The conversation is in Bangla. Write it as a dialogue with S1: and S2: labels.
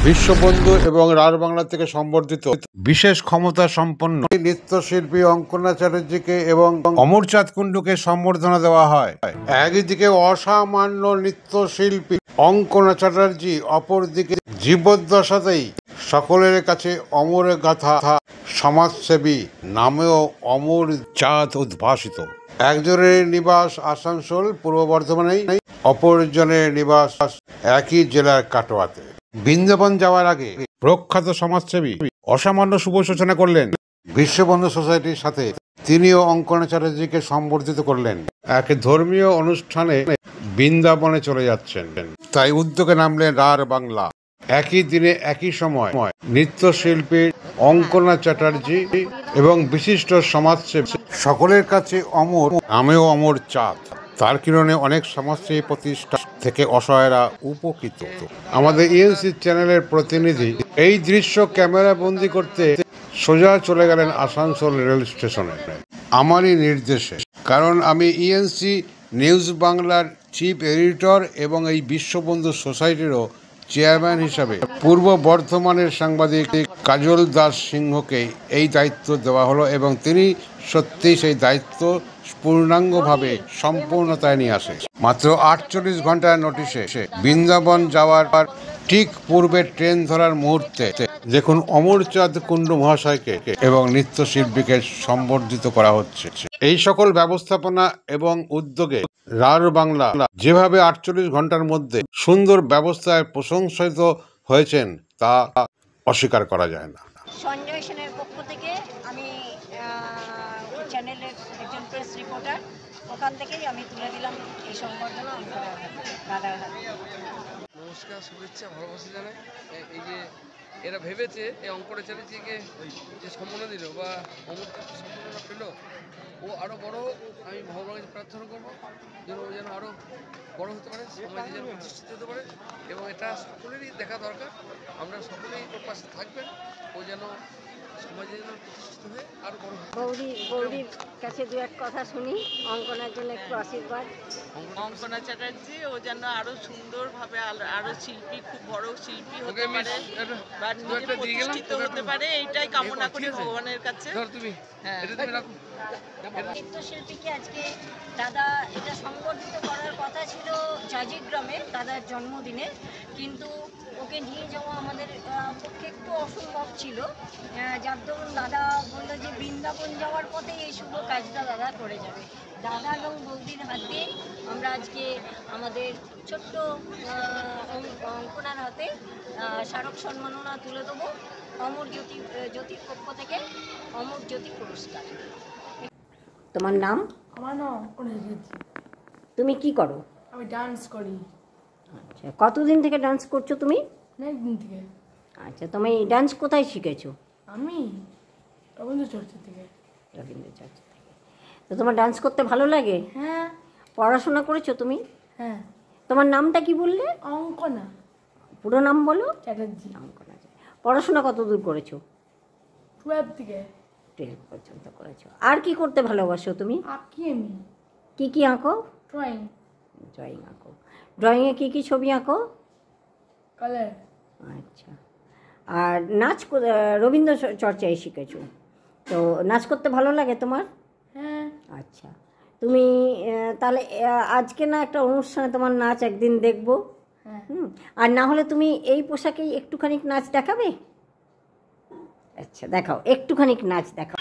S1: বিশ্ববন্ধু এবং রার বাংলা থেকে সম্বর্ধিত বিশেষ ক্ষমতা সম্পন্ন নৃত্যশিল্পী অঙ্কনা চ্যাটার্জিকে এবং অমরচাঁদ কুণ্ডুকে সম্বর্ধনা দেওয়া হয়। একদিকে অসামান্য নৃত্যশিল্পী অঙ্কনা চ্যাটার্জি, অপরদিকে জীবদ্দশাতেই সকলের কাছে অমর গাথা সমাজসেবী নামেও অমর চাঁদ উদ্ভাসিত। একজনের নিবাস আসানসোল পূর্ব বর্ধমানেই, অপরজনের নিবাস একই জেলার কাটোয়াতে। বৃন্দাবন যাওয়ার আগে প্রখ্যাত সমাজসেবী অসামান্য শুভ সূচনা করলেন বিশ্ববন্ধু সোসাইটির সাথে। তিনিও অঙ্কনা চ্যাটার্জিকে সম্বর্ধিত করলেন। এক ধর্মীয় অনুষ্ঠানে বৃন্দাবনে চলে যাচ্ছেন, তাই উদ্যোগে নামলেন রার বাংলা। একই দিনে একই সময় নৃত্যশিল্পী অঙ্কনা চ্যাটার্জি এবং বিশিষ্ট সমাজসেবী সকলের কাছে অমর নামেও অমর চাঁদ। তার কিরণে অনেক সমাজসেবী প্রতিষ্ঠান থেকে অসহায়রা উপকৃত। আমাদের ইএনসি চ্যানেলের প্রতিনিধি এই দৃশ্য ক্যামেরা বন্দি করতে সোজা চলে গেলেন আসানসোল রেল স্টেশনে আমারই নির্দেশে। কারণ আমি ইএনসি নিউজ বাংলার চিফ এডিটর এবং এই বিশ্ববন্ধু সোসাইটিরও চেয়ারম্যান হিসাবে পূর্ব বর্ধমানের সাংবাদিক কাজল দাস সিংহকে এই দায়িত্ব দেওয়া হলো এবং তিনি সত্যিই সেই দায়িত্ব পূর্ণাঙ্গভাবে সম্পূর্ণতায় নিয়ে আসে। মাত্র 48 ঘন্টার নোটিশে বৃন্দাবন যাওয়ার ঠিক পূর্বে ট্রেন ধরার মুহূর্তে দেখুন অমরচাঁদ কুণ্ডু মহাশয়কে এবং নৃত্যশিল্পীকে সম্বর্ধিত করা হচ্ছে। এই সকল ব্যবস্থাপনা এবং উদ্যোগে রার বাংলা যেভাবে 48 ঘন্টার মধ্যে সুন্দর ব্যবস্থায় প্রশংসিত হয়েছেন তা অস্বীকার করা যায় না।
S2: সঞ্জয় সেনের পক্ষ থেকে আমি চ্যানেলের একজন প্রেস রিপোর্টার, ওখান থেকেই আমি তুলে দিলাম এই সংবর্ধনা দাদার হাতে।
S3: নমস্কার, শুভেচ্ছা, ভালোবাসা জানাই। এই যে এরা ভেবেছে এই অঙ্কনা চ্যাটার্জিকে যে সম্মাননা দিল বা অমরচাঁদ সম্মাননা পেল, ও আরও বড় হোক। আমি ভগবানের কাছে প্রার্থনা করবো যেন ও যেন আরও বড় হতে পারে, সমাজে যেন প্রতিষ্ঠিত হতে পারে, এবং এটা সকলেরই দেখা দরকার। আমরা সকলেই ওর পাশে থাকবেন, ও যেন সমাজে যেন প্রতিষ্ঠিত হয়ে আরও বড় হয়।
S2: বৌদির কাছে দু এক কথা শুনি, অঙ্কনার জন্য একটু আশীর্বাদ।
S4: অঙ্কনা চ্যাটার্জি ও যেন আরো সুন্দরভাবে আরো শিল্পী, খুব বড় শিল্পী হতে পারে বা নিজে প্রতিষ্ঠিত হতে পারে, এইটাই কামনা করি ভগবানের কাছে।
S2: নৃত্যশিল্পীকে আজকে দাদা এটা সংবর্ধিত করার কথা ছিল জাজিগ্রামে দাদার জন্মদিনে, কিন্তু ওকে নিয়ে যাওয়া আমাদের পক্ষে একটু অসম্ভব ছিল। যার দরুন দাদা বললো যে বৃন্দাবন যাওয়ার পথে এই শুভ কাজটা দাদা করে যাবে। দাদা এবং বৌদির হাত দিয়ে আমরা আজকে আমাদের ছোট্ট অঙ্কনার হাতে স্মারক সম্মাননা তুলে দেবো অমর জ্যোতির পক্ষ থেকে অমর জ্যোতি পুরস্কার। তোমার নাম?
S5: আমার নাম অঙ্কনা চ্যাটার্জি।
S2: তুমি কি করো?
S5: আমি ডান্স করি।
S2: আচ্ছা, কতদিন থেকে ডান্স করছো তুমি?
S5: অনেক দিন থেকে।
S2: আচ্ছা, তুমি ডান্স কোথায় শিখেছো?
S5: আমি রবীন্দ্র চর্চা থেকে।
S2: রবীন্দ্র চর্চা থেকে। তো তোমার ডান্স করতে ভালো লাগে?
S5: হ্যাঁ।
S2: পড়াশোনা করেছো তুমি?
S5: হ্যাঁ।
S2: তোমার নামটা কি বললে?
S5: অঙ্কনা।
S2: পুরো নাম বলো।
S5: চ্যাটার্জি।
S2: অঙ্কনা। পড়াশোনা কত দূর করেছো?
S5: 12 থেকে।
S2: 12 পর্যন্ত করেছো। আর কি করতে ভালোবাসো তুমি?
S5: আঁকি আমি।
S2: কি কি আঁকো?
S5: ড্রয়িং।
S2: ড্রয়িং আঁকো। ড্রয়িংয়ে কি কি ছবি আঁকো?
S5: কালার।
S2: আচ্ছা। আর নাচ রবীন্দ্র চর্চায় শিখেছো, তো নাচ করতে ভালো লাগে তোমার?
S5: হ্যাঁ।
S2: আচ্ছা, তুমি তাহলে আজকে না একটা অনুষ্ঠানে তোমার নাচ একদিন দেখবো। আর না হলে তুমি এই পোশাকেই একটুখানি নাচ দেখাবে? আচ্ছা, দেখাও, একটুখানি নাচ দেখাও।